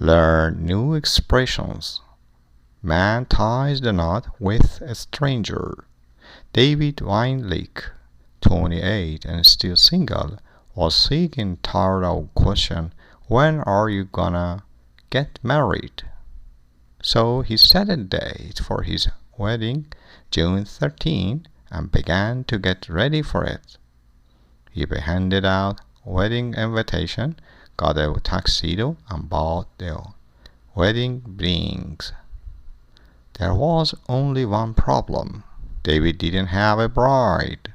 Learn new expressions. Man ties the knot with a stranger. David Weinlich, 28 and still single, was sick and tired of question, when are you gonna get married? So he set a date for his wedding, June 13, and began to get ready for it. He handed out wedding invitation, got a tuxedo, and bought the wedding rings. There was only one problem. David didn't have a bride.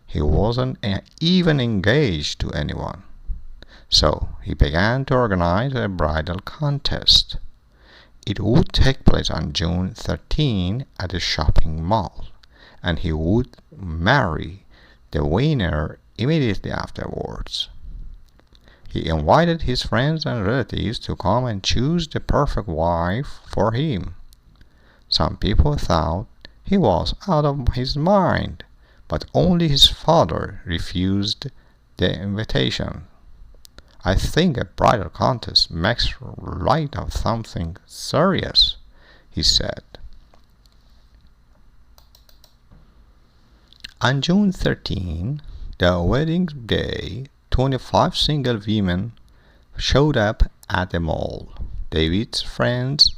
He wasn't even engaged to anyone. So he began to organize a bridal contest. It would take place on June 13 at a shopping mall, and he would marry the winner immediately afterwards. He invited his friends and relatives to come and choose the perfect wife for him. Some people thought he was out of his mind, but only his father refused the invitation. I think a bridal contest makes light of something serious, he said. On June 13, the wedding day, 25 single women showed up at the mall. David's friends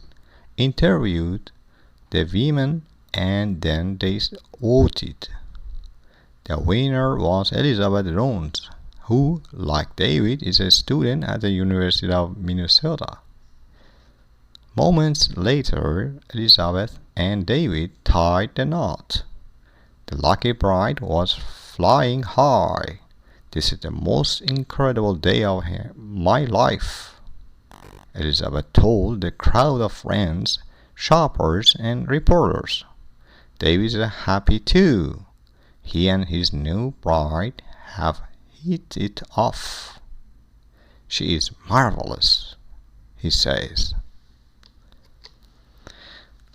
interviewed the women and then they voted. The winner was Elizabeth Jones, who, like David, is a student at the University of Minnesota. Moments later, Elizabeth and David tied the knot. The lucky bride was flying high. This is the most incredible day of my life, Elizabeth told the crowd of friends, shoppers, and reporters. David is happy too. He and his new bride have hit it off. She is marvelous, he says.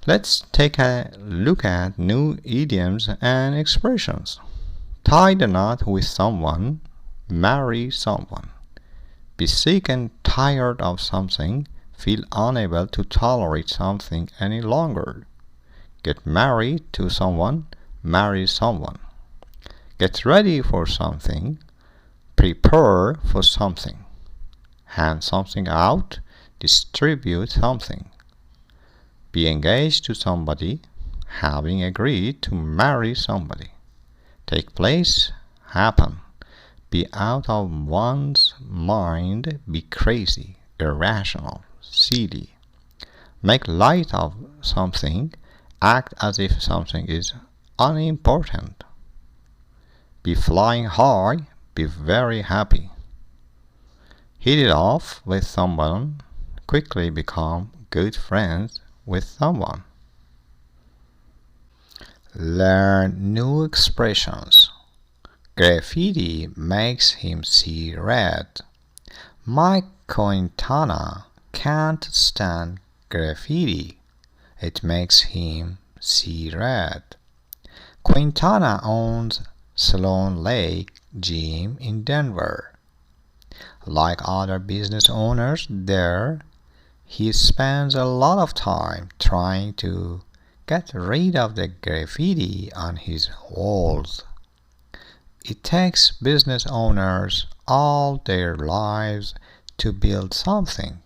Let's take a look at new idioms and expressions. Tie the knot with someone, marry someone. Be sick and tired of something, feel unable to tolerate something any longer. Get married to someone, marry someone. Get ready for something, prepare for something. Hand something out, distribute something. Be engaged to somebody, having agreed to marry somebody. Take place, happen. Be out of one's mind, be crazy, irrational, silly. Make light of something, act as if something is unimportant. Be flying high, be very happy. Hit it off with someone, quickly become good friends with someone. Learn new expressions. Graffiti makes him see red. Mike Quintana can't stand graffiti. It makes him see red. Quintana owns Sloan Lake Gym in Denver. Like other business owners there, he spends a lot of time trying to get rid of the graffiti on his walls. It takes business owners all their lives to build something.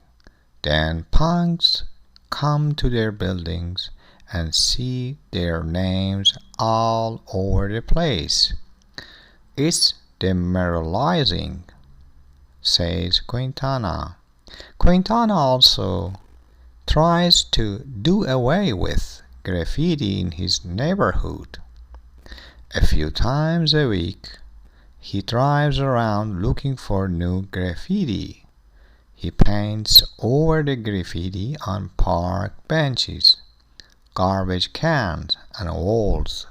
Then punks come to their buildings and see their names all over the place. It's demoralizing, says Quintana. Quintana also tries to do away with graffiti in his neighborhood. A few times a week, he drives around looking for new graffiti. He paints over the graffiti on park benches, garbage cans, and walls.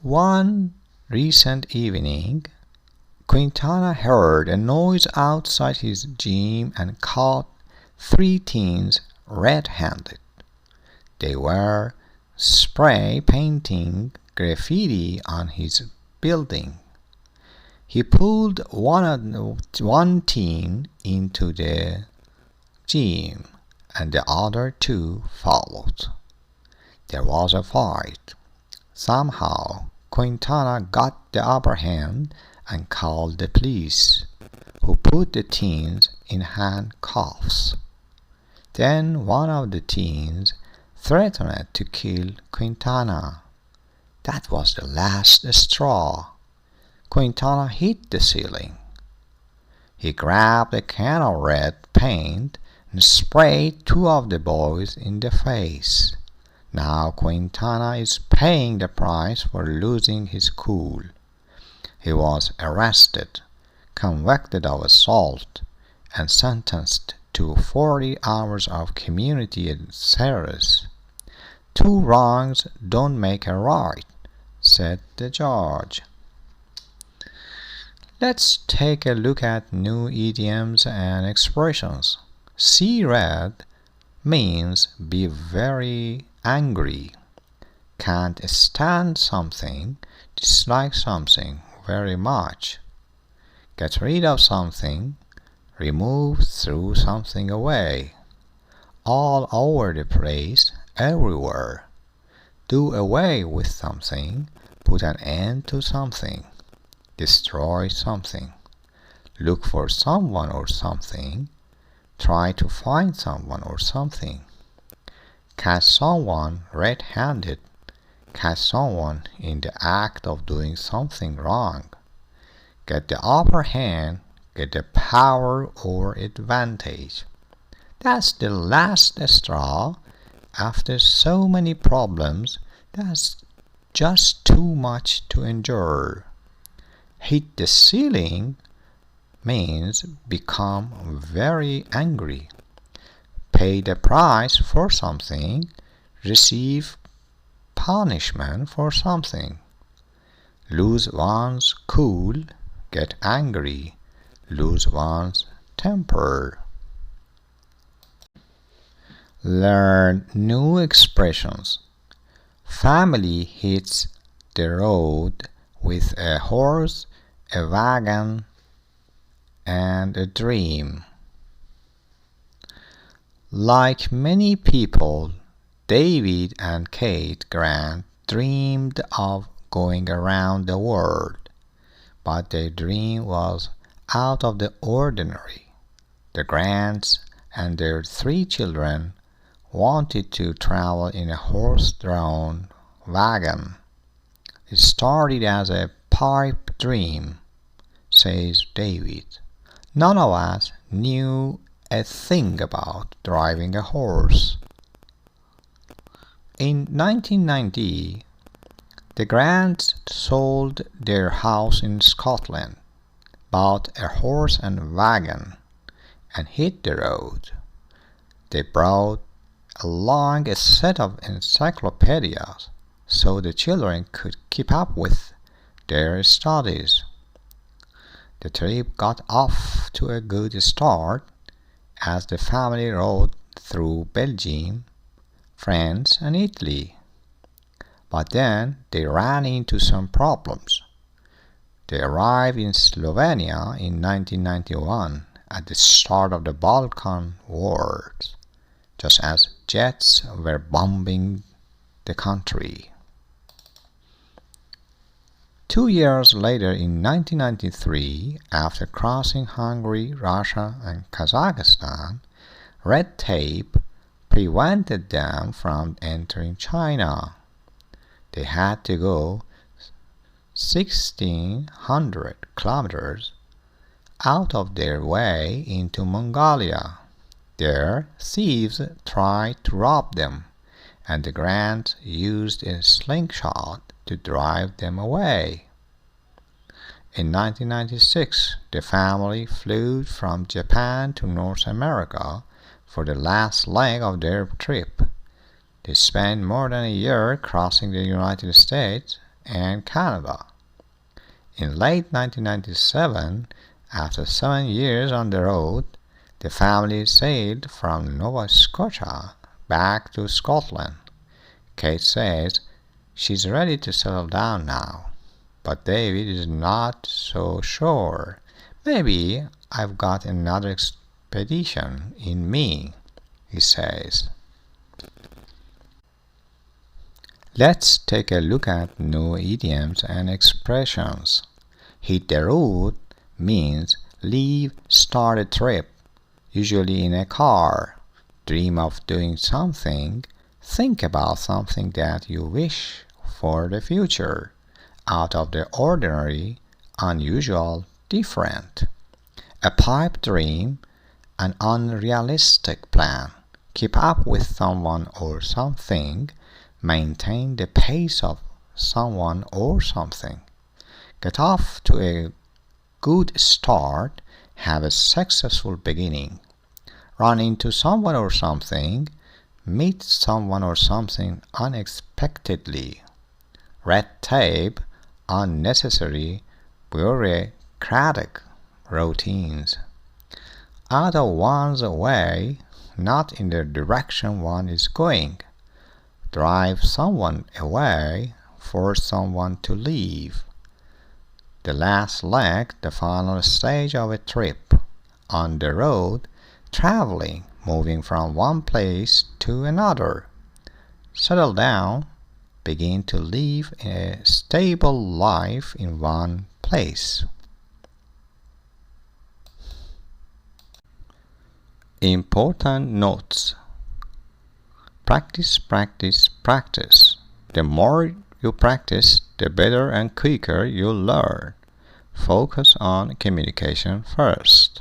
One recent evening, Quintana heard a noise outside his gym and caught 3 teens red-handed. They were spray painting graffiti on his building. He pulled one teen into the gym, and the other two followed. There was a fight. Somehow, Quintana got the upper hand and called the police, who put the teens in handcuffs. Then one of the teens threatened to kill Quintana. That was the last straw. Quintana hit the ceiling. He grabbed a can of red paint and sprayed two of the boys in the face. Now Quintana is paying the price for losing his cool. He was arrested, convicted of assault, and sentenced to 40 hours of community service. Two wrongs don't make a right, said the judge. Let's take a look at new idioms and expressions. See red means be very angry, can't stand something, dislike something very much, get rid of something, remove, throw something away, all over the place, everywhere, do away with something, put an end to something, destroy something, look for someone or something, try to find someone or something, catch someone red-handed, catch someone in the act of doing something wrong, get the upper hand, get the power or advantage. That's the last straw. After so many problems, that's just too much to endure. Hit the ceiling means become very angry. Pay the price for something, receive punishment for something. Lose one's cool, get angry, lose one's temper. Learn new expressions. Family hits the road with a horse, a wagon, and a dream. Like many people, David and Kate Grant dreamed of going around the world, but their dream was out of the ordinary. The Grants and their 3 children wanted to travel in a horse-drawn wagon. It started as a pipe dream, says David. None of us knew a thing about driving a horse. In 1990, the Grants sold their house in Scotland, bought a horse and wagon, and hit the road. They brought along a set of encyclopedias so the children could keep up with their studies. The trip got off to a good start as the family rode through Belgium, France, and Italy. But then they ran into some problems. They arrived in Slovenia in 1991 at the start of the Balkan Wars, just as jets were bombing the country. 2 years later, in 1993, after crossing Hungary, Russia, and Kazakhstan, red tape prevented them from entering China. They had to go 1,600 kilometers out of their way into Mongolia. There, thieves tried to rob them, and the Grants used a slingshot to drive them away. In 1996, the family flew from Japan to North America for the last leg of their trip. They spent more than a year crossing the United States and Canada. In late 1997, after 7 years on the road, the family sailed from Nova Scotia back to Scotland. Kate says she's ready to settle down now. But David is not so sure. Maybe I've got another expedition in me, he says. Let's take a look at new idioms and expressions. Hit the road means leave, start a trip, usually in a car. Dream of doing something, think about something that you wish for the future. Out of the ordinary, unusual, different. A pipe dream, an unrealistic plan. Keep up with someone or something. Maintain the pace of someone or something. Get off to a good start. Have a successful beginning. Run into someone or something. Meet someone or something unexpectedly. Red tape, unnecessary, bureaucratic routines. Out of one's way, not in the direction one is going. Drive someone away, force someone to leave. The last leg, the final stage of a trip. On the road, traveling, moving from one place to another. Settle down, begin to live a stable life in one place. Important notes. Practice, practice, practice. The more you practice, the better and quicker you'll learn. Focus on communication first.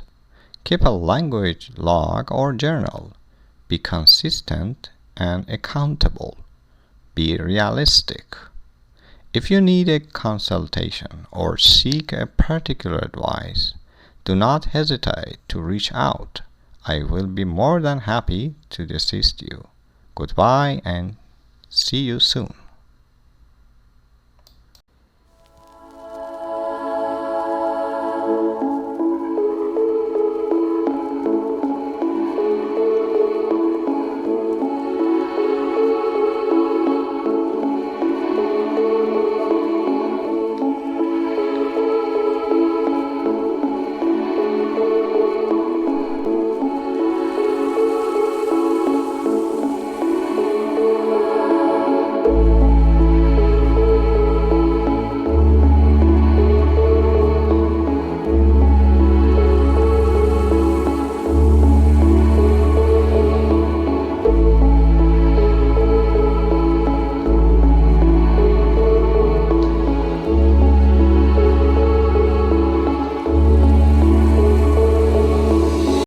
Keep a language log or journal. Be consistent and accountable. Be realistic. If you need a consultation or seek a particular advice, do not hesitate to reach out. I will be more than happy to assist you. Goodbye and see you soon.